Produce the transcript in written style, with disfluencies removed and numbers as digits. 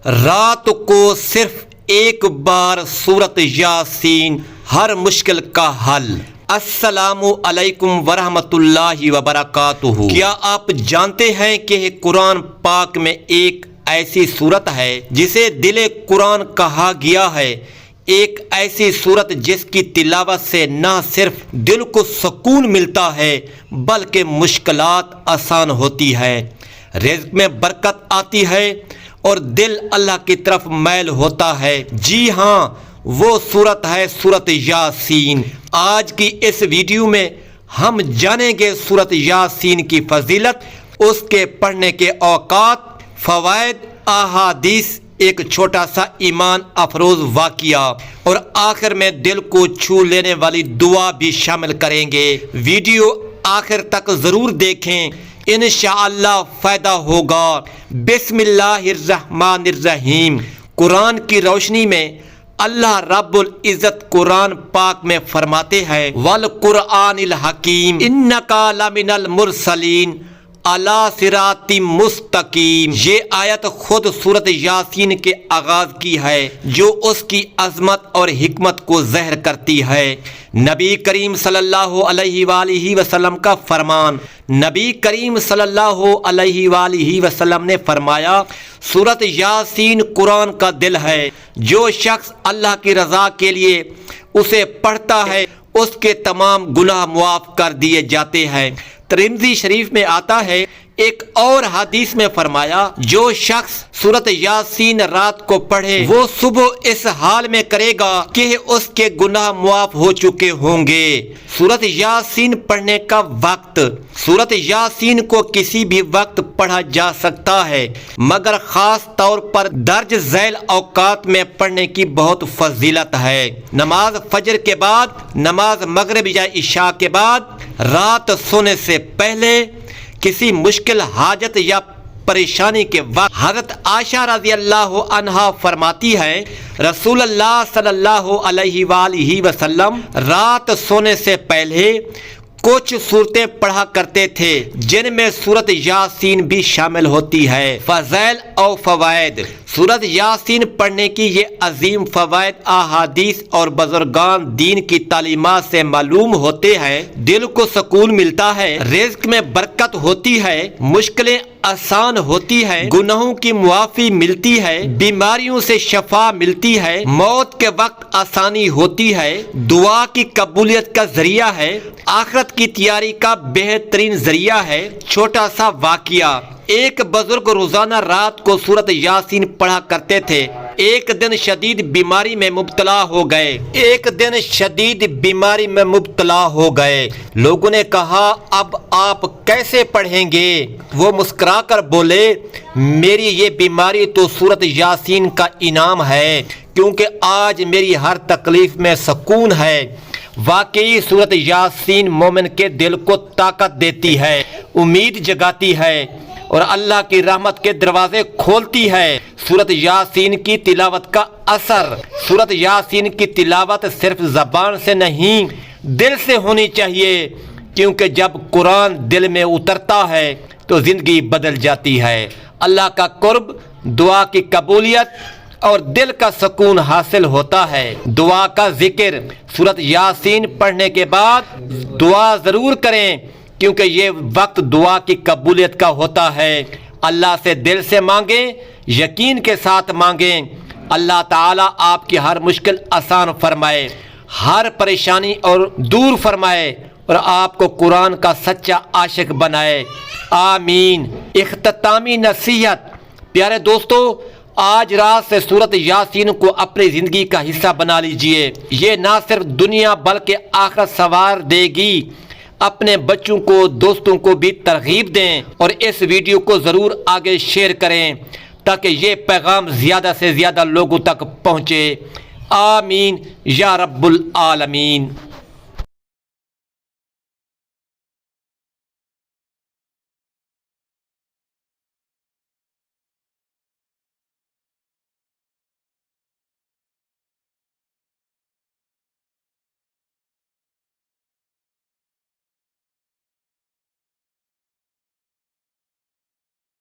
رات کو صرف ایک بار سورۃ یاسین، ہر مشکل کا حل۔ السلام علیکم ورحمۃ اللہ وبرکاتہ۔ کیا آپ جانتے ہیں کہ قرآن پاک میں ایک ایسی سورت ہے جسے دل قرآن کہا گیا ہے؟ ایک ایسی سورت جس کی تلاوت سے نہ صرف دل کو سکون ملتا ہے بلکہ مشکلات آسان ہوتی ہے، رزق میں برکت آتی ہے اور دل اللہ کی طرف میل ہوتا ہے۔ جی ہاں، وہ سورت ہے سورۃ یاسین۔ آج کی اس ویڈیو میں ہم جانیں گے سورۃ یاسین کی فضیلت، اس کے پڑھنے کے اوقات، فوائد، احادیث، ایک چھوٹا سا ایمان افروز واقعہ اور آخر میں دل کو چھو لینے والی دعا بھی شامل کریں گے۔ ویڈیو آخر تک ضرور دیکھیں، انشاءاللہ فائدہ ہوگا۔ بسم اللہ الرحمن الرحیم۔ قرآن کی روشنی میں اللہ رب العزت قرآن پاک میں فرماتے ہیں وَالْقُرْآنِ الْحَكِيمِ إِنَّكَ لَمِنَ الْمُرْسَلِينَ عَلَىٰ صِرَاطٍ مُسْتَقِيمٍ۔ یہ آیت خود سورۃ یاسین کے آغاز کی ہے جو اس کی عظمت اور حکمت کو ظاہر کرتی ہے۔ نبی کریم صلی اللہ علیہ وآلہ وسلم کا فرمان۔ نبی کریم صلی اللہ علیہ وآلہ وسلم نے فرمایا، سورۃ یاسین قرآن کا دل ہے۔ جو شخص اللہ کی رضا کے لیے اسے پڑھتا ہے اس کے تمام گناہ معاف کر دیے جاتے ہیں۔ ترمذی شریف میں آتا ہے، ایک اور حدیث میں فرمایا، جو شخص سورۃ یاسین رات کو پڑھے وہ صبح اس حال میں کرے گا کہ اس کے گناہ معاف ہو چکے ہوں گے۔ سورۃ یاسین پڑھنے کا وقت۔ سورۃ یاسین کو کسی بھی وقت پڑھا جا سکتا ہے مگر خاص طور پر درج ذیل اوقات میں پڑھنے کی بہت فضیلت ہے۔ نماز فجر کے بعد، نماز مغرب یا عشاء کے بعد، رات سونے سے پہلے، کسی مشکل حاجت یا پریشانی کے وقت۔ حضرت عائشہ رضی اللہ عنہا فرماتی ہے، رسول اللہ صلی اللہ علیہ وآلہ وسلم رات سونے سے پہلے کچھ صورتیں پڑھا کرتے تھے جن میں سورۃ یاسین بھی شامل ہوتی ہے۔ فضائل اور فوائد۔ سورۃ یاسین پڑھنے کی یہ عظیم فوائد احادیث اور بزرگان دین کی تعلیمات سے معلوم ہوتے ہیں۔ دل کو سکون ملتا ہے، رزق میں برکت ہوتی ہے، مشکلیں آسان ہوتی ہے، گناہوں کی معافی ملتی ہے، بیماریوں سے شفا ملتی ہے، موت کے وقت آسانی ہوتی ہے، دعا کی قبولیت کا ذریعہ ہے، آخرت کی تیاری کا بہترین ذریعہ ہے۔ چھوٹا سا واقعہ۔ ایک بزرگ روزانہ رات کو سورۃ یاسین پڑھا کرتے تھے۔ ایک دن شدید بیماری میں مبتلا ہو گئے۔ لوگوں نے کہا، اب آپ کیسے پڑھیں گے؟ وہ مسکرا کر بولے، میری یہ بیماری تو سورۃ یاسین کا انعام ہے کیونکہ آج میری ہر تکلیف میں سکون ہے۔ واقعی سورۃ یاسین مومن کے دل کو طاقت دیتی ہے، امید جگاتی ہے اور اللہ کی رحمت کے دروازے کھولتی ہے۔ سورۃ یاسین کی تلاوت کا اثر۔ سورۃ یاسین کی تلاوت صرف زبان سے نہیں، دل سے ہونی چاہیے، کیونکہ جب قرآن دل میں اترتا ہے تو زندگی بدل جاتی ہے۔ اللہ کا قرب، دعا کی قبولیت اور دل کا سکون حاصل ہوتا ہے۔ دعا کا ذکر۔ سورۃ یاسین پڑھنے کے بعد دعا ضرور کریں کیونکہ یہ وقت دعا کی قبولیت کا ہوتا ہے۔ اللہ سے دل سے مانگیں، یقین کے ساتھ مانگیں۔ اللہ تعالیٰ آپ کی ہر مشکل آسان فرمائے، ہر پریشانی اور دور فرمائے اور آپ کو قرآن کا سچا عاشق بنائے، آمین۔ اختتامی نصیحت۔ پیارے دوستو، آج رات سے سورۃ یاسین کو اپنی زندگی کا حصہ بنا لیجئے۔ یہ نہ صرف دنیا بلکہ آخرت سنوار دے گی۔ اپنے بچوں کو، دوستوں کو بھی ترغیب دیں اور اس ویڈیو کو ضرور آگے شیئر کریں تاکہ یہ پیغام زیادہ سے زیادہ لوگوں تک پہنچے۔ آمین یا رب العالمین۔